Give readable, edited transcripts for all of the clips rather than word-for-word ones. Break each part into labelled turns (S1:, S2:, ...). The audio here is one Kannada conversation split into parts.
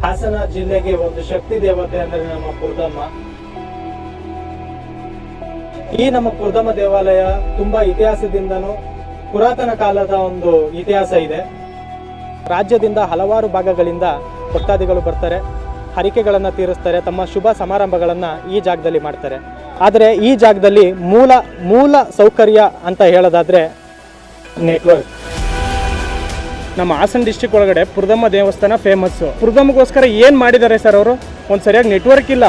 S1: ಹಾಸನ ಜಿಲ್ಲೆಗೆ ಒಂದು ಶಕ್ತಿ ದೇವತೆ ಅಂದರೆ ನಮ್ಮ ಪುರದಮ್ಮ. ಈ ನಮ್ಮ ಪುರದಮ್ಮ ದೇವಾಲಯ ತುಂಬಾ ಇತಿಹಾಸದಿಂದನೂ ಪುರಾತನ ಕಾಲದ ಒಂದು ಇತಿಹಾಸ ಇದೆ. ರಾಜ್ಯದಿಂದ ಹಲವಾರು ಭಾಗಗಳಿಂದ ಭಕ್ತಾದಿಗಳು ಬರ್ತಾರೆ, ಹರಿಕೆಗಳನ್ನು ತೀರಿಸ್ತಾರೆ, ತಮ್ಮ ಶುಭ ಸಮಾರಂಭಗಳನ್ನು ಈ ಜಾಗದಲ್ಲಿ ಮಾಡ್ತಾರೆ. ಆದರೆ ಈ ಜಾಗದಲ್ಲಿ ಮೂಲ ಸೌಕರ್ಯ ಅಂತ ಹೇಳೋದಾದ್ರೆ ನೆಟ್ವರ್ಕ್.
S2: ನಮ್ಮ ಹಾಸನ ಡಿಸ್ಟ್ರಿಕ್ಟ್ ಒಳಗಡೆ ಪುರದಮ್ಮ ದೇವಸ್ಥಾನ ಫೇಮಸ್ಸು. ಪುರದಮ್ಮಗೋಸ್ಕರ ಏನು ಮಾಡಿದ್ದಾರೆ ಸರ್ ಅವರು? ಒಂದು ಸರಿಯಾಗಿ ನೆಟ್ವರ್ಕ್ ಇಲ್ಲ.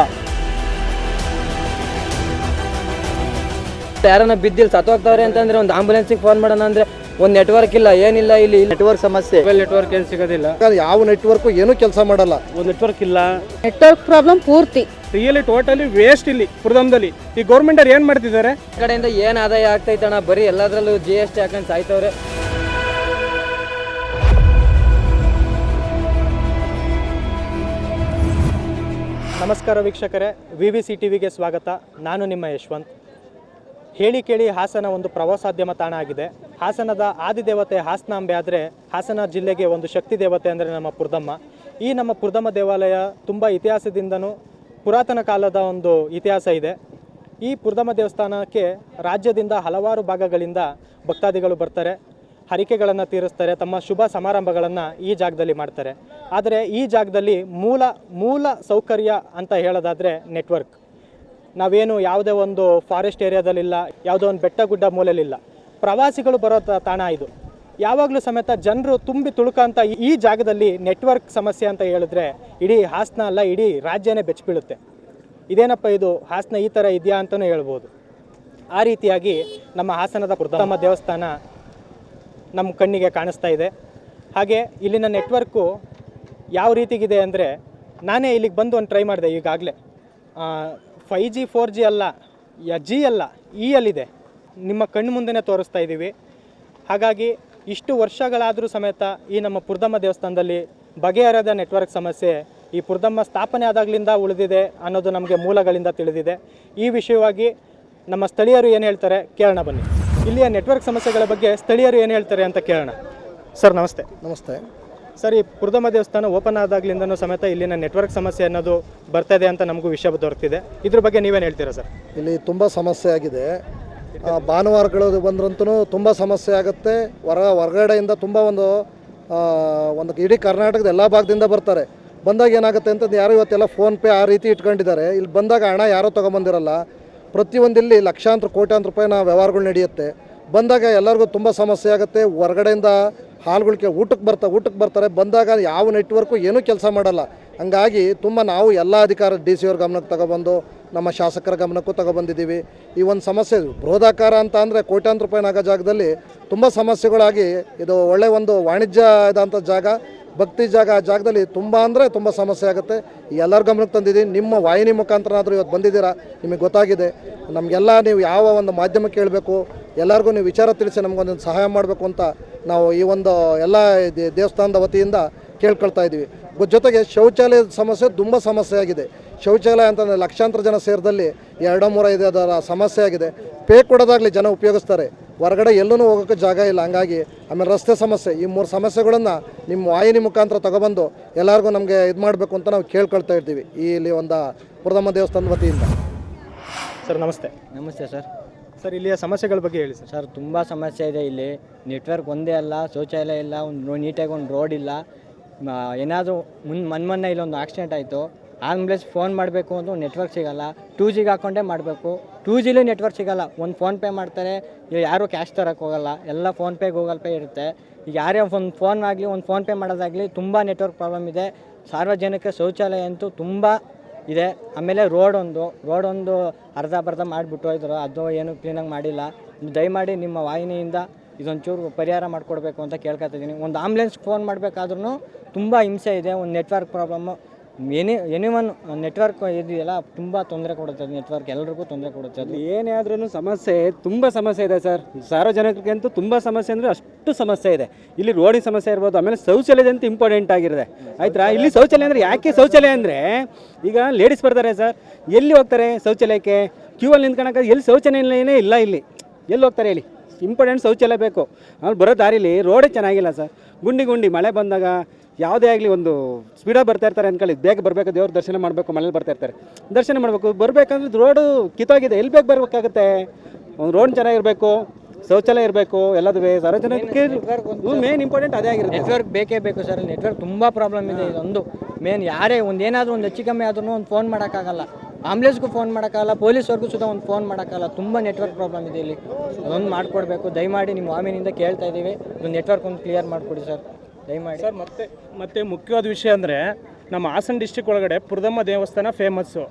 S3: ಯಾರನ್ನ ಬಿದ್ದಿಲ್ಲ ಸತ್ತೋಗ್ತಾವ್ರೆ ಅಂತಂದ್ರೆ ಒಂದು ಆಂಬುಲೆನ್ಸಿಗೆ ಫೋನ್ ಮಾಡೋಣ ಅಂದ್ರೆ ಒಂದು ನೆಟ್ವರ್ಕ್ ಇಲ್ಲ, ಏನಿಲ್ಲ. ಇಲ್ಲಿ ನೆಟ್ವರ್ಕ್ ಸಮಸ್ಯೆ,
S2: ನೆಟ್ವರ್ಕ್ ಏನು ಸಿಗೋದಿಲ್ಲ.
S4: ಯಾವ ನೆಟ್ವರ್ಕ್ ಏನು ಕೆಲಸ ಮಾಡಲ್ಲ,
S2: ಒಂದು ನೆಟ್ವರ್ಕ್ ಇಲ್ಲ.
S5: ನೆಟ್ವರ್ಕ್ ಪ್ರಾಬ್ಲಮ್ ಪೂರ್ತಿ
S2: ರಿಯಲಿ ಟೋಟಲಿ ವೇಸ್ಟ್ ಇಲ್ಲಿ ಪುರದಮ್ಮದಲ್ಲಿ. ಈ ಗೌರ್ಮೆಂಟ್ ಅವ್ರು ಏನು ಮಾಡ್ತಿದ್ದಾರೆ?
S3: ಕಡೆಯಿಂದ ಏನು ಆದಾಯ ಆಗ್ತೈತಣ್ಣ, ಬರೀ ಎಲ್ಲದರಲ್ಲೂ GST ಹಾಕೊಂಡು ಸಾಯ್ತವ್ರೆ.
S1: ನಮಸ್ಕಾರ ವೀಕ್ಷಕರೇ, VVC ಟಿವಿಗೆ ಸ್ವಾಗತ. ನಾನು ನಿಮ್ಮ ಯಶವಂತ್. ಹೇಳಿ ಕೇಳಿ ಹಾಸನ ಒಂದು ಪ್ರವಾಸೋದ್ಯಮ ತಾಣ ಆಗಿದೆ. ಹಾಸನದ ಆದಿದೇವತೆ ಹಾಸನಾಂಬೆ ಆದರೆ ಹಾಸನ ಜಿಲ್ಲೆಗೆ ಒಂದು ಶಕ್ತಿ ದೇವತೆ ಅಂದರೆ ನಮ್ಮ ಪುರದಮ್ಮ. ಈ ನಮ್ಮ ಪುರದಮ್ಮ ದೇವಾಲಯ ತುಂಬ ಇತಿಹಾಸದಿಂದನೂ ಪುರಾತನ ಕಾಲದ ಒಂದು ಇತಿಹಾಸ ಇದೆ. ಈ ಪುರದಮ್ಮ ದೇವಸ್ಥಾನಕ್ಕೆ ರಾಜ್ಯದಿಂದ ಹಲವಾರು ಭಾಗಗಳಿಂದ ಭಕ್ತಾದಿಗಳು ಬರ್ತಾರೆ, ಹರಿಕೆಗಳನ್ನು ತೀರಿಸ್ತಾರೆ, ತಮ್ಮ ಶುಭ ಸಮಾರಂಭಗಳನ್ನು ಈ ಜಾಗದಲ್ಲಿ ಮಾಡ್ತಾರೆ. ಆದರೆ ಈ ಜಾಗದಲ್ಲಿ ಮೂಲ ಸೌಕರ್ಯ ಅಂತ ಹೇಳೋದಾದರೆ ನೆಟ್ವರ್ಕ್. ನಾವೇನು ಯಾವುದೇ ಒಂದು ಫಾರೆಸ್ಟ್ ಏರಿಯಾದಲ್ಲಿಲ್ಲ, ಯಾವುದೋ ಒಂದು ಬೆಟ್ಟ ಗುಡ್ಡ ಮೂಲೆಯಲ್ಲಿಲ್ಲ, ಪ್ರವಾಸಿಗಳು ಬರೋ ತಾಣ ಇದು. ಯಾವಾಗಲೂ ಸಮೇತ ಜನರು ತುಂಬಿ ತುಳುಕಂತ ಈ ಜಾಗದಲ್ಲಿ ನೆಟ್ವರ್ಕ್ ಸಮಸ್ಯೆ ಅಂತ ಹೇಳಿದ್ರೆ ಇಡೀ ಹಾಸನ ಅಲ್ಲ, ಇಡೀ ರಾಜ್ಯನೇ ಬೆಚ್ಚಿಬೀಳುತ್ತೆ. ಇದೇನಪ್ಪ ಇದು, ಹಾಸನ ಈ ಥರ ಇದೆಯಾ ಅಂತಲೂ ಹೇಳ್ಬೋದು. ಆ ರೀತಿಯಾಗಿ ನಮ್ಮ ಹಾಸನದ ಪುರದಮ್ಮ ದೇವಸ್ಥಾನ ನಮ್ಮ ಕಣ್ಣಿಗೆ ಕಾಣಿಸ್ತಾ ಇದೆ. ಹಾಗೆ ಇಲ್ಲಿನ ನೆಟ್ವರ್ಕು ಯಾವ ರೀತಿಗಿದೆ ಅಂದರೆ, ನಾನೇ ಇಲ್ಲಿಗೆ ಬಂದು ಒಂದು ಟ್ರೈ ಮಾಡಿದೆ. ಈಗಾಗಲೇ 5G 4G ಅಲ್ಲ, G ಅಲ್ಲ, E ಅಲ್ಲಿದೆ. ನಿಮ್ಮ ಕಣ್ಣು ಮುಂದೆನೇ ತೋರಿಸ್ತಾ ಇದ್ದೀವಿ. ಹಾಗಾಗಿ ಇಷ್ಟು ವರ್ಷಗಳಾದರೂ ಸಮೇತ ಈ ನಮ್ಮ ಪುರದಮ್ಮ ದೇವಸ್ಥಾನದಲ್ಲಿ ಬಗೆಹರದ ನೆಟ್ವರ್ಕ್ ಸಮಸ್ಯೆ ಈ ಪುರದಮ್ಮ ಸ್ಥಾಪನೆ ಆದಾಗಲಿಂದ ಉಳಿದಿದೆ ಅನ್ನೋದು ನಮಗೆ ಮೂಲಗಳಿಂದ ತಿಳಿದಿದೆ. ಈ ವಿಷಯವಾಗಿ ನಮ್ಮ ಸ್ಥಳೀಯರು ಏನು ಹೇಳ್ತಾರೆ ಕೇಳೋಣ ಬನ್ನಿ. ಇಲ್ಲಿಯ ನೆಟ್ವರ್ಕ್ ಸಮಸ್ಯೆಗಳ ಬಗ್ಗೆ ಸ್ಥಳೀಯರು ಏನು ಹೇಳ್ತಾರೆ ಅಂತ ಕೇಳೋಣ. ಸರ್ ನಮಸ್ತೆ.
S4: ನಮಸ್ತೆ
S1: ಸರ್, ಈ ಪುರದಮ್ಮ ದೇವಸ್ಥಾನ ಓಪನ್ ಆದಾಗಲಿಂದನೂ ಸಮೇತ ಇಲ್ಲಿನ ನೆಟ್ವರ್ಕ್ ಸಮಸ್ಯೆ ಅನ್ನೋದು ಬರ್ತಾ ಇದೆ ಅಂತ ನಮಗೂ ವಿಷಯ ದೊರಕಿದೆ. ಇದ್ರ ಬಗ್ಗೆ ನೀವೇನು ಹೇಳ್ತೀರಾ ಸರ್?
S4: ಇಲ್ಲಿ ತುಂಬ ಸಮಸ್ಯೆ ಆಗಿದೆ. ಭಾನುವಾರಗಳು ಬಂದ್ರಂತೂ ತುಂಬ ಸಮಸ್ಯೆ ಆಗುತ್ತೆ. ಹೊರಗಡೆಯಿಂದ ತುಂಬ ಒಂದು ಇಡೀ ಕರ್ನಾಟಕದ ಎಲ್ಲ ಭಾಗದಿಂದ ಬರ್ತಾರೆ. ಬಂದಾಗ ಏನಾಗುತ್ತೆ ಅಂತಂದು ಯಾರು ಇವತ್ತೆಲ್ಲ ಫೋನ್ಪೇ ಆ ರೀತಿ ಇಟ್ಕೊಂಡಿದ್ದಾರೆ. ಇಲ್ಲಿ ಬಂದಾಗ ಹಣ ಯಾರೂ ತೊಗೊಂಬಂದಿರಲ್ಲ. ಪ್ರತಿಯೊಂದಿಲ್ಲಿ ಲಕ್ಷಾಂತರ ಕೋಟ್ಯಾಂತರ ರೂಪಾಯಿನ ವ್ಯವಹಾರಗಳು ನಡೆಯುತ್ತೆ. ಬಂದಾಗ ಎಲ್ಲರಿಗೂ ತುಂಬ ಸಮಸ್ಯೆ ಆಗುತ್ತೆ. ಹೊರಗಡೆಯಿಂದ ಹಾಲ್ಗಳಿಗೆ ಊಟಕ್ಕೆ ಬರ್ತಾರೆ. ಬಂದಾಗ ಯಾವ ನೆಟ್ವರ್ಕು ಏನೂ ಕೆಲಸ ಮಾಡಲ್ಲ. ಹಂಗಾಗಿ ತುಂಬ ನಾವು ಎಲ್ಲ ಅಧಿಕಾರ DC ಅವ್ರ ಗಮನಕ್ಕೆ ತಗೊಬಂದು ನಮ್ಮ ಶಾಸಕರ ಗಮನಕ್ಕೂ ತಗೊಬಂದಿದ್ದೀವಿ. ಈ ಒಂದು ಸಮಸ್ಯೆ ಬೃಹದಾಕಾರ ಅಂತ ಅಂದರೆ ಕೋಟ್ಯಾಂತರ ರೂಪಾಯಿನಾಗೋ ಜಾಗದಲ್ಲಿ ತುಂಬ ಸಮಸ್ಯೆಗಳಾಗಿ ಇದು ಒಳ್ಳೆಯ ಒಂದು ವಾಣಿಜ್ಯ ಇದಂಥ ಜಾಗ, ಭಕ್ತಿ ಜಾಗ. ಆ ಜಾಗದಲ್ಲಿ ತುಂಬ ಅಂದರೆ ತುಂಬ ಸಮಸ್ಯೆ ಆಗುತ್ತೆ. ಎಲ್ಲರ ಗಮನಕ್ಕೆ ತಂದಿದ್ದೀನಿ. ನಿಮ್ಮ ವಾಹಿನಿ ಮುಖಾಂತರನಾದರೂ ಇವತ್ತು ಬಂದಿದ್ದೀರಾ, ನಿಮಗೆ ಗೊತ್ತಾಗಿದೆ. ನಮಗೆಲ್ಲ ನೀವು ಯಾವ ಒಂದು ಮಾಧ್ಯಮಕ್ಕೆ ಹೇಳಬೇಕು, ಎಲ್ಲರಿಗೂ ನೀವು ವಿಚಾರ ತಿಳಿಸಿ ನಮಗೊಂದೊಂದು ಸಹಾಯ ಮಾಡಬೇಕು ಅಂತ ನಾವು ಈ ಒಂದು ಎಲ್ಲ ದೇವಸ್ಥಾನದ ವತಿಯಿಂದ ಕೇಳ್ಕೊಳ್ತಾ ಇದ್ದೀವಿ. ಜೊತೆಗೆ ಶೌಚಾಲಯದ ಸಮಸ್ಯೆ ತುಂಬ ಸಮಸ್ಯೆ ಆಗಿದೆ. ಶೌಚಾಲಯ ಅಂತಂದರೆ ಲಕ್ಷಾಂತರ ಜನ ಸೇರಿದಲ್ಲಿ 2-3-5 ಅದರ ಸಮಸ್ಯೆ ಆಗಿದೆ. ಪೇ ಕೊಡೋದಾಗಲಿ ಜನ ಉಪಯೋಗಿಸ್ತಾರೆ, ಹೊರಗಡೆ ಎಲ್ಲೂ ಹೋಗೋಕ್ಕೆ ಜಾಗ ಇಲ್ಲ. ಹಂಗಾಗಿ ಆಮೇಲೆ ರಸ್ತೆ ಸಮಸ್ಯೆ, ಈ 3 ಸಮಸ್ಯೆಗಳನ್ನು ನಿಮ್ಮ ವಾಹಿನಿ ಮುಖಾಂತರ ತಗೊಬಂದು ಎಲ್ಲರಿಗೂ ನಮಗೆ ಇದು ಮಾಡಬೇಕು ಅಂತ ನಾವು ಕೇಳ್ಕೊಳ್ತಾ ಇರ್ತೀವಿ ಇಲ್ಲಿ ಒಂದು ಪುರದಮ್ಮ ದೇವಸ್ಥಾನದ ವತಿಯಿಂದ.
S1: ಸರ್ ನಮಸ್ತೆ.
S3: ನಮಸ್ತೆ ಸರ್.
S1: ಸರ್, ಇಲ್ಲಿಯ ಸಮಸ್ಯೆಗಳ ಬಗ್ಗೆ ಹೇಳಿ ಸರ್.
S3: ಸರ್ ತುಂಬ ಸಮಸ್ಯೆ ಇದೆ ಇಲ್ಲಿ. ನೆಟ್ವರ್ಕ್ ಒಂದೇ ಅಲ್ಲ, ಶೌಚಾಲಯ ಇಲ್ಲ, ಒಂದು ನೀಟಾಗಿ ಒಂದು ರೋಡ್ ಇಲ್ಲ. ಏನಾದರೂ ಮೊನ್ನೆ ಇಲ್ಲೊಂದು ಆಕ್ಸಿಡೆಂಟ್ ಆಯಿತು, ಆಂಬುಲೆನ್ಸ್ ಫೋನ್ ಮಾಡಬೇಕು ಅಂತ ನೆಟ್ವರ್ಕ್ ಸಿಗೋಲ್ಲ. 2Gಗೆ ಹಾಕ್ಕೊಂಡೇ ಮಾಡಬೇಕು. 2Gಲೂ ನೆಟ್ವರ್ಕ್ ಸಿಗೋಲ್ಲ. ಒಂದು ಫೋನ್ಪೇ ಮಾಡ್ತಾರೆ, ಯಾರೂ ಕ್ಯಾಶ್ ತರೋಕ್ಕೆ ಹೋಗಲ್ಲ, ಎಲ್ಲ ಫೋನ್ಪೇ ಗೂಗಲ್ ಪೇ ಇರುತ್ತೆ. ಈಗ ಯಾರೇ ಒಂದು ಫೋನ್ ಆಗಲಿ, ಒಂದು ಫೋನ್ಪೇ ಮಾಡೋದಾಗಲಿ ತುಂಬ ನೆಟ್ವರ್ಕ್ ಪ್ರಾಬ್ಲಮ್ ಇದೆ. ಸಾರ್ವಜನಿಕ ಶೌಚಾಲಯ ಅಂತೂ ತುಂಬ ಇದೆ. ಆಮೇಲೆ ರೋಡ್ ಒಂದು ಅರ್ಧ ಮಾಡಿಬಿಟ್ಟು ಹೋಯ್ತಾರೆ, ಅದು ಏನು ಕ್ಲೀನಾಗಿ ಮಾಡಿಲ್ಲ. ದಯಮಾಡಿ ನಿಮ್ಮ ವಾಹಿನಿಯಿಂದ ಇದೊಂಚೂರು ಪರಿಹಾರ ಮಾಡಿಕೊಡ್ಬೇಕು ಅಂತ ಕೇಳ್ಕೊತಿದ್ದೀನಿ. ಒಂದು ಆಂಬುಲೆನ್ಸ್ ಫೋನ್ ಮಾಡಬೇಕಾದ್ರೂ ತುಂಬ ಹಿಂಸೆ ಇದೆ. ಒಂದು ನೆಟ್ವರ್ಕ್ ಪ್ರಾಬ್ಲಮ್ಮು, ಎನಿವನ್ ನೆಟ್ವರ್ಕ್ ಇದೆಯಲ್ಲ ತುಂಬ ತೊಂದರೆ ಕೊಡುತ್ತೆ. ನೆಟ್ವರ್ಕ್ ಎಲ್ರಿಗೂ ತೊಂದರೆ ಕೊಡುತ್ತೆ. ಅದು
S2: ಏನೇ ಆದ್ರೂ ಸಮಸ್ಯೆ, ತುಂಬ ಸಮಸ್ಯೆ ಇದೆ ಸರ್. ಸಾರ್ವಜನಿಕರಿಗಂತೂ ತುಂಬ ಸಮಸ್ಯೆ ಅಂದರೆ ಅಷ್ಟು ಸಮಸ್ಯೆ ಇದೆ. ಇಲ್ಲಿ ರೋಡಿನ ಸಮಸ್ಯೆ ಇರ್ಬೋದು, ಆಮೇಲೆ ಶೌಚಾಲಯದಂತೂ ಇಂಪಾರ್ಟೆಂಟ್ ಆಗಿರುತ್ತೆ. ಆಯ್ತಾ? ಇಲ್ಲಿ ಶೌಚಾಲಯ ಅಂದರೆ ಯಾಕೆ ಶೌಚಾಲಯ ಅಂದರೆ, ಈಗ ಲೇಡೀಸ್ ಬರ್ತಾರೆ ಸರ್, ಎಲ್ಲಿ ಹೋಗ್ತಾರೆ ಶೌಚಾಲಯಕ್ಕೆ? ಕ್ಯೂವಲ್ಲಿ ನಿಂತ್ಕೊಳಕ್ಕೆ ಎಲ್ಲಿ ಶೌಚಾಲಯನೇ ಇಲ್ಲ. ಇಲ್ಲಿ ಎಲ್ಲಿ ಹೋಗ್ತಾರೆ ಹೇಳಿ? ಇಂಪಾರ್ಟೆಂಟ್ ಶೌಚಾಲಯ ಬೇಕು. ಅಲ್ಲಿ ಬರೋ ದಾರಿಲಿ ರೋಡೇ ಚೆನ್ನಾಗಿಲ್ಲ ಸರ್. ಗುಂಡಿ ಮಳೆ ಬಂದಾಗ ಯಾವುದೇ ಆಗಲಿ ಒಂದು ಸ್ಪೀಡಾಗಿ ಬರ್ತಾ ಇರ್ತಾರೆ ಅನ್ಕೊಳ್ಳಿ, ಬೇಗ ಬರಬೇಕು, ದೇವ್ರ ದರ್ಶನ ಮಾಡಬೇಕು, ಮನೇಲಿ ಬರ್ತಾ ಇರ್ತಾರೆ, ದರ್ಶನ ಮಾಡಬೇಕು, ಬರಬೇಕಂದ್ರೆ ರೋಡು ಕಿತ್ತೋಗಿದೆ, ಎಲ್ಲಿ ಬೇಗ ಬರಬೇಕಾಗುತ್ತೆ? ಒಂದು ರೋಡ್ ಚೆನ್ನಾಗಿರಬೇಕು, ಶೌಚಾಲಯ ಇರಬೇಕು, ಎಲ್ಲದೂ ಸಾರ್ವಜನಿಕರಿಗೆ ಮೇನ್ ಇಂಪಾರ್ಟೆಂಟ್ ಅದೇ ಆಗಿರುತ್ತೆ.
S3: ನೆಟ್ವರ್ಕ್ ಬೇಕೇ ಬೇಕು ಸರ್. ನೆಟ್ವರ್ಕ್ ತುಂಬ ಪ್ರಾಬ್ಲಮ್ ಇದೆ. ಇದೊಂದು ಮೇನ್ ಯಾರೇ ಏನಾದರೂ ಒಂದು ಹೆಚ್ಚು ಕಮ್ಮಿ ಆದ್ರೂ ಒಂದು ಫೋನ್ ಮಾಡೋಕ್ಕಾಗಲ್ಲ, ಆಂಬ್ಯುಲೆನ್ಸ್ಗೂ ಫೋನ್ ಮಾಡೋಕ್ಕಾಗಲ್ಲ, ಪೊಲೀಸ್ವರೆಗೂ ಸುತ್ತ ಒಂದು ಫೋನ್ ಮಾಡೋಕ್ಕಾಗಲ್ಲ. ತುಂಬ ನೆಟ್ವರ್ಕ್ ಪ್ರಾಬ್ಲಮ್ ಇದೆ ಇಲ್ಲಿ. ಅದೊಂದು ಮಾಡಿಕೊಡ್ಬೇಕು ದಯಮಾಡಿ. ನಿಮ್ಮ ವಾಮಿನಿಂದ ಕೇಳ್ತಾ ಇದ್ದೀವಿ, ಒಂದು ನೆಟ್ವರ್ಕ್ ಒಂದು ಕ್ಲಿಯರ್ ಮಾಡಿಕೊಡಿ ಸರ್ ದಯಮಾಡಿ.
S6: ಸರ್ ಮತ್ತೆ ಮುಖ್ಯವಾದ ವಿಷಯ ಅಂದರೆ ನಮ್ಮ ಹಾಸನ ಡಿಸ್ಟಿಕ್ ಒಳಗಡೆ ಪುರದಮ್ಮ ದೇವಸ್ಥಾನ ಫೇಮಸ್ಸು.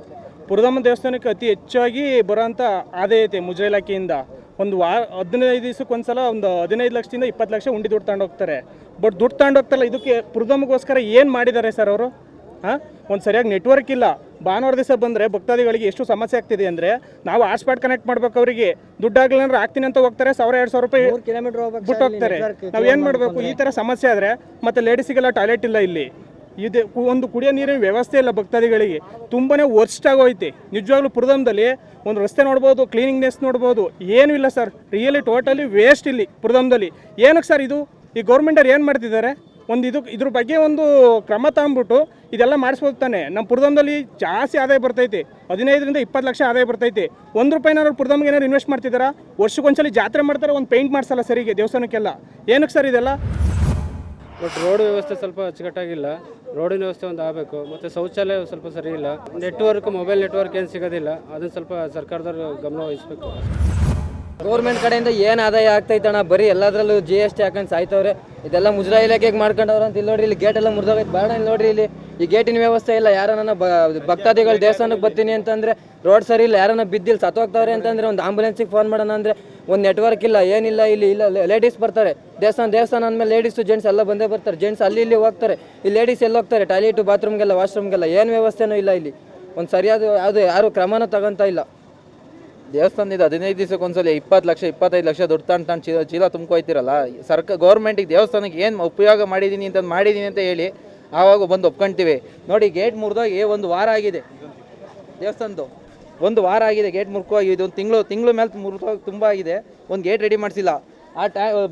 S6: ಪುರದಮ್ಮ ದೇವಸ್ಥಾನಕ್ಕೆ ಅತಿ ಹೆಚ್ಚಾಗಿ ಬರೋಂಥ ಆದಾಯ ಐತೆ ಮುಜರಾಯಿ ಇಲಾಖೆಯಿಂದ. ಒಂದು 15 ದಿವಸಕ್ಕೊಂದ್ಸಲ ಒಂದು 15 ಲಕ್ಷದಿಂದ 20 ಲಕ್ಷ ಉಂಡಿ ದುಡ್ಡು ತಗೊಂಡು ಹೋಗ್ತಾರೆ. ಬಟ್ ದುಡ್ಡು ತಗೊಂಡು ಹೋಗ್ತಾರಲ್ಲ, ಇದಕ್ಕೆ ಪುರದಮ್ಮಗೋಸ್ಕರ ಏನು ಮಾಡಿದ್ದಾರೆ ಸರ್ ಅವರು? ಒಂದು ಸರಿಯಾಗಿ ನೆಟ್ವರ್ಕ್ ಇಲ್ಲ. ಭಾನುವಾರ ದಿವಸ ಬಂದರೆ ಭಕ್ತಾದಿಗಳಿಗೆ ಎಷ್ಟು ಸಮಸ್ಯೆ ಆಗ್ತಿದೆ ಅಂದರೆ, ನಾವು ಹಾಟ್ಸ್ಪಾಟ್ ಕನೆಕ್ಟ್ ಮಾಡ್ಬೇಕು, ಅವರಿಗೆ ದುಡ್ಡಾಗಲಿಲ್ಲ ಅಂದ್ರೆ ಆಗ್ತೀನಿ ಅಂತ ಹೋಗ್ತಾರೆ, 1000-2000 ರೂಪಾಯಿ
S3: ಕಿಲೋಮೀಟರ್ ಹೋಗ್ಬೇಕು
S6: ಬಿಟ್ಟು ಹೋಗ್ತಾರೆ. ನಾವು ಏನು ಮಾಡಬೇಕು? ಈ ಥರ ಸಮಸ್ಯೆ ಆದರೆ ಮತ್ತೆ ಲೇಡೀಸಿಗೆಲ್ಲ ಟಾಯ್ಲೆಟ್ ಇಲ್ಲ ಇಲ್ಲಿ, ಇದು ಒಂದು ಕುಡಿಯೋ ನೀರಿನ ವ್ಯವಸ್ಥೆ ಇಲ್ಲ ಭಕ್ತಾದಿಗಳಿಗೆ. ತುಂಬಾ ವರ್ಸ್ಟ್ ಆಗೋಯ್ತೆ ನಿಜವಾಗ್ಲೂ. ಪುರದಮ್ಮದಲ್ಲಿ ಒಂದು ರಸ್ತೆ ನೋಡ್ಬೋದು, ಕ್ಲೀನಿಂಗ್ನೆಸ್ ನೋಡ್ಬೋದು, ಏನೂ ಇಲ್ಲ ಸರ್. ರಿಯಲಿ ಟೋಟಲಿ ವೇಸ್ಟ್ ಇಲ್ಲಿ ಪುರದಮ್ಮದಲ್ಲಿ. ಏನಕ್ಕೆ ಸರ್ ಇದು? ಈ ಗೌರ್ಮೆಂಟವ್ರು ಏನು ಮಾಡ್ತಿದ್ದಾರೆ? ಇದ್ರ ಬಗ್ಗೆ ಒಂದು ಕ್ರಮ ತಗೊಂಡ್ಬಿಟ್ಟು ಇದೆಲ್ಲ ಮಾಡಿಸ್ಬೋದು ತಾನೆ. ನಮ್ಮ ಪುರದಮ್ಮದಲ್ಲಿ ಜಾಸ್ತಿ ಆದಾಯ ಬರ್ತೈತೆ, 15ರಿಂದ 20 ಲಕ್ಷ ಆದಾಯ ಬರ್ತೈತೆ. 1 ರೂಪಾಯಿನಾದ್ರು ಪುರದಮ್ಮಗೆ ಏನಾದ್ರು ಇನ್ವೆಸ್ಟ್ ಮಾಡ್ತಿದ್ದಾರಾ? ವರ್ಷಕ್ಕೊಂದ್ಸಲಿ ಜಾತ್ರೆ ಮಾಡ್ತಾರೆ, ಒಂದು ಪೇಂಟ್ ಮಾಡಿಸಲ್ಲ ಸರಿಗೆ ದೇವಸ್ಥಾನಕ್ಕೆಲ್ಲ. ಏನಕ್ಕೆ ಸರ್ ಇದೆಲ್ಲ?
S7: ಬಟ್ ರೋಡ್ ವ್ಯವಸ್ಥೆ ಸ್ವಲ್ಪ ಅಚ್ಚುಕಟ್ಟಾಗಿಲ್ಲ, ರೋಡಿನ ವ್ಯವಸ್ಥೆ ಒಂದು ಆಗಬೇಕು, ಮತ್ತು ಶೌಚಾಲಯ ಸ್ವಲ್ಪ ಸರಿ ಇಲ್ಲ, ನೆಟ್ವರ್ಕ್ ಮೊಬೈಲ್ ನೆಟ್ವರ್ಕ್ ಏನು ಸಿಗೋದಿಲ್ಲ, ಅದನ್ನು ಸ್ವಲ್ಪ ಸರ್ಕಾರದವ್ರು ಗಮನ ವಹಿಸಬೇಕು.
S3: ಗೌರ್ಮೆಂಟ್ ಕಡೆಯಿಂದ ಏನು ಆದಾಯ ಆಗ್ತೈತಣ್ಣ? ಬರೀ ಎಲ್ಲದರಲ್ಲೂ GST ಹಾಕೊಂಡು ಸಾಯ್ತವ್ರೆ. ಇದೆಲ್ಲ ಮುಜರಾಯಿ ಇಲಾಖೆಗೆ ಮಾಡ್ಕೊಂಡವ್ರು ಅಂತ. ಇಲ್ಲಿ ನೋಡ್ರಿ, ಇಲ್ಲಿ ಗೇಟ್ ಎಲ್ಲ ಮುರಿದೋಗೈತೆ. ಬೇಡ, ಇಲ್ಲಿ ನೋಡ್ರಿ, ಇಲ್ಲಿ ಈ ಗೇಟಿನ ವ್ಯವಸ್ಥೆ ಇಲ್ಲ. ಯಾರನ್ನ ಭಕ್ತಾದಿಗಳು ದೇವಸ್ಥಾನಕ್ಕೆ ಬರ್ತೀನಿ ಅಂತಂದರೆ ರೋಡ್ ಸರಿ ಇಲ್ಲ, ಯಾರನ್ನ ಬಿದ್ದಿಲ್ಲ ಸತ್ತೋಗ್ತವ್ರೆ ಅಂತಂದರೆ ಒಂದು ಆಂಬುಲೆನ್ಸಿಗೆ ಫೋನ್ ಮಾಡೋಣ ಅಂದರೆ ಒಂದು ನೆಟ್ವರ್ಕ್ ಇಲ್ಲ, ಏನಿಲ್ಲ. ಇಲ್ಲಿ ಲೇಡೀಸ್ ಬರ್ತಾರೆ ದೇವಸ್ಥಾನ ಅಂದಮೇಲೆ ಲೇಡೀಸು ಜೆಂಟ್ಸ್ ಎಲ್ಲ ಬಂದೇ ಬರ್ತಾರೆ. ಜೆಂಟ್ಸ್ ಅಲ್ಲಿ ಇಲ್ಲಿ ಹೋಗ್ತಾರೆ, ಈ ಲೇಡೀಸ್ ಎಲ್ಲಿ ಹೋಗ್ತಾರೆ? ಟಾಯ್ಲೆಟು, ಬಾತ್ರೂಮ್ಗೆಲ್ಲ, ವಾಶ್ರೂಮ್ಗೆಲ್ಲ ಏನು ವ್ಯವಸ್ಥೆನೂ ಇಲ್ಲ ಇಲ್ಲಿ. ಒಂದು ಸರಿಯಾದ ಯಾರು ಕ್ರಮನೂ ತಗೊಂತ ಇಲ್ಲ.
S8: ದೇವಸ್ಥಾನದಿಂದ 15 ದಿವಸಕ್ಕೊಂದ್ಸಲ 20 ಲಕ್ಷ 25 ಲಕ್ಷ ದುಡ್ಡು ತಗೊಂಡು ಚೀಲ ತುಂಬ್ಕೊಯ್ತಿರಲ್ಲ. ಗೌರ್ಮೆಂಟಿಗೆ ದೇವಸ್ಥಾನಕ್ಕೆ ಏನು ಉಪಯೋಗ ಮಾಡಿದ್ದೀನಿ ಅಂತ ಹೇಳಿ ಆವಾಗ ಬಂದು ಒಪ್ಕೊಂತೀವಿ. ನೋಡಿ, ಗೇಟ್ ಮುರಿದೋಗಿ 1 ವಾರ ಆಗಿದೆ. ದೇವಸ್ಥಾನದ್ದು 1 ವಾರ ಆಗಿದೆ ಗೇಟ್ ಮುರ್ಕೋಗಿದೆ. ಒಂದು ತಿಂಗಳು ಮೇಲೆ ಮುರಿದೋಗಿ ತುಂಬ ಆಗಿದೆ. ಒಂದು ಗೇಟ್ ರೆಡಿ ಮಾಡಿಸಿಲ್ಲ.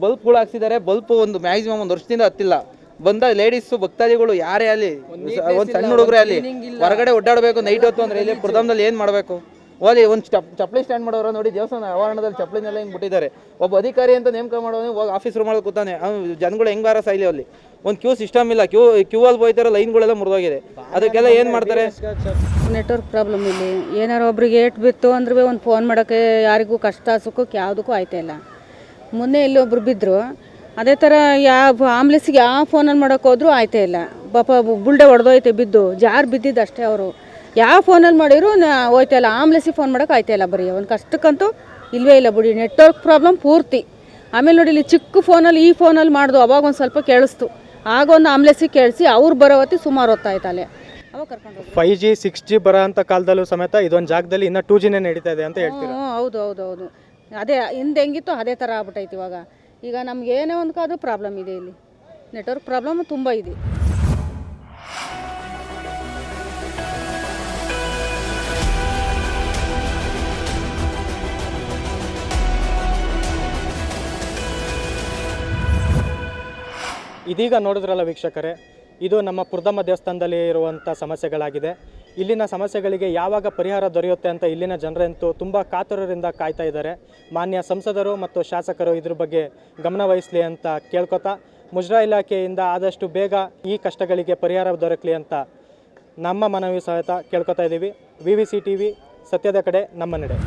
S8: ಬಲ್ಪ್ಗಳು ಹಾಕ್ಸಿದ್ದಾರೆ. ಬಲ್ಪ್ ಒಂದು ಮ್ಯಾಕ್ಸಿಮಮ್ 1 ವರ್ಷದಿಂದ ಹತ್ತಿಲ್ಲ. ಬಂದ ಲೇಡೀಸು ಭಕ್ತಾದಿಗಳು ಯಾರೇ ಅಲ್ಲಿ, ಒಂದು ಸಣ್ಣ ಹುಡುಗರೇ ಅಲ್ಲಿ ಹೊರಗಡೆ ಓಡಾಡಬೇಕು ನೈಟ್ ಹೊತ್ತು ಅಂದರೆ ಇಲ್ಲಿ ಪುರದಮ್ಮದಲ್ಲಿ ಏನು ಮಾಡಬೇಕು? ಓದಿ ಒಂದು ಚಪ್ಪಲಿ ಸ್ಟ್ಯಾಂಡ್ ಮಾಡೋರು ನೋಡಿ, ದೇವಸ್ಥಾನ ಆವರಣದಲ್ಲಿ ಚಪ್ಪಲಿನೆಲ್ಲ ಹಿಂಗೆ ಬಿಟ್ಟಿದ್ದಾರೆ. ಒಬ್ಬ ಅಧಿಕಾರಿ ಅಂತ ನೇಮಕ ಮಾಡೋನು ಹೋಗಿ ಆಫೀಸ್ ರೂಮ್ ಮಾಡೋದು ಕೂತಾನೆ. ಜನಗಳು ಹೆಂಗೆ ಬಾರ ಸಾಯ್ಲಿ ಅಲ್ಲಿ. ಒಂದು ಕ್ಯೂ ಸಿಸ್ಟಮ್ ಇಲ್ಲ, ಕ್ಯೂ ಅಲ್ಲಿ ಹೋಯ್ತಾರೋ ಲೈನ್ಗಳೆಲ್ಲ ಮುರಿದೋಗಿದೆ. ಅದಕ್ಕೆಲ್ಲ ಏನು ಮಾಡ್ತಾರೆ?
S5: ನೆಟ್ವರ್ಕ್ ಪ್ರಾಬ್ಲಮ್ ಇಲ್ಲಿ. ಏನಾರು ಒಬ್ರಿಗೆ ಏಟ್ ಬಿತ್ತು ಅಂದ್ರೆ ಒಂದು ಫೋನ್ ಮಾಡೋಕ್ಕೆ ಯಾರಿಗೂ ಕಷ್ಟ ಸುಖಕ್ಕೆ ಯಾವುದಕ್ಕೂ ಆಯ್ತಾ ಇಲ್ಲ. ಮೊನ್ನೆ ಇಲ್ಲಿ ಒಬ್ರು ಬಿದ್ದರು, ಅದೇ ಥರ ಯಾವ ಆಂಬ್ಲೆನ್ಸಿಗೆ ಯಾವ ಫೋನಲ್ಲಿ ಮಾಡೋಕೆ ಹೋದ್ರೂ ಆಯ್ತಾ ಇಲ್ಲ. ಪಾಪ ಬುಲ್ಡೆ ಹೊಡೆದೋಯ್ತೆ, ಬಿದ್ದು ಜಾರು ಬಿದ್ದಿದ್ದು ಅಷ್ಟೇ. ಅವರು ಯಾವ ಫೋನಲ್ಲಿ ಮಾಡಿದ್ರು ಹೋಯ್ತಾ ಇಲ್ಲ. ಆಂಬ್ಲೆನ್ಸಿಗೆ ಫೋನ್ ಮಾಡೋಕೆ ಆಯ್ತಾ ಇಲ್ಲ. ಬರೀ ಒಂದು ಕಷ್ಟಕ್ಕಂತೂ ಇಲ್ಲವೇ ಇಲ್ಲ ಬಿಡಿ. ನೆಟ್ವರ್ಕ್ ಪ್ರಾಬ್ಲಮ್ ಪೂರ್ತಿ. ಆಮೇಲೆ ನೋಡಿ, ಇಲ್ಲಿ ಚಿಕ್ಕ ಫೋನಲ್ಲಿ ಈ ಫೋನಲ್ಲಿ ಮಾಡ್ದು, ಅವಾಗ ಒಂದು ಸ್ವಲ್ಪ ಕೇಳಿಸ್ತು. ಆಗ ಒಂದು ಆಂಬ್ಲೆನ್ಸಿಗೆ ಕೇಳಿಸಿ ಅವ್ರು ಬರೋ ಹೊತ್ತಿ ಸುಮಾರು ಹೊತ್ತಾಯ್ತಲ್ಲೇ ಅವಾಗ ಕರ್ಕೊಂಡು
S1: 5G 6G ಬರೋ ಅಂಥ ಕಾಲದಲ್ಲೂ ಸಮೇತ ಇದೊಂದು ಜಾಗದಲ್ಲಿ ಇನ್ನೂ 2Gನೇ ನಡೀತಾ ಇದೆ ಅಂತ ಹೇಳ್ತೀರಾ?
S5: ಹೌದು. ಅದೇ ಹಿಂದೆ ಹೆಂಗಿತ್ತು ಅದೇ ಥರ ಆಗ್ಬಿಟ್ಟೈತೆ ಇವಾಗ. ಈಗ ನಮ್ಗೆ ಏನೇ ಒಂದು ಕಾದು ಪ್ರಾಬ್ಲಮ್ ಇದೆ ಇಲ್ಲಿ. ನೆಟ್ವರ್ಕ್ ಪ್ರಾಬ್ಲಮ್ ತುಂಬ ಇದೆ.
S1: ಇದೀಗ ನೋಡಿದ್ರಲ್ಲ ವೀಕ್ಷಕರೇ, ಇದು ನಮ್ಮ ಪುರದಮ್ಮ ದೇವಸ್ಥಾನದಲ್ಲಿ ಇರುವಂಥ ಸಮಸ್ಯೆಗಳಾಗಿದೆ. ಇಲ್ಲಿನ ಸಮಸ್ಯೆಗಳಿಗೆ ಯಾವಾಗ ಪರಿಹಾರ ದೊರೆಯುತ್ತೆ ಅಂತ ಇಲ್ಲಿನ ಜನರಂತೂ ತುಂಬ ಕಾತುರರಿಂದ ಕಾಯ್ತಾ ಇದ್ದಾರೆ. ಮಾನ್ಯ ಸಂಸದರು ಮತ್ತು ಶಾಸಕರು ಇದ್ರ ಬಗ್ಗೆ ಗಮನ ವಹಿಸಲಿ ಅಂತ ಕೇಳ್ಕೊತಾ, ಮುಜರಾಯಿ ಇಲಾಖೆಯಿಂದ ಆದಷ್ಟು ಬೇಗ ಈ ಕಷ್ಟಗಳಿಗೆ ಪರಿಹಾರ ದೊರಕಲಿ ಅಂತ ನಮ್ಮ ಮನವಿ ಸಹಿತ ಕೇಳ್ಕೊತಾ ಇದ್ದೀವಿ. VVC TV, ಸತ್ಯದ ಕಡೆ ನಮ್ಮ ನಡೆ.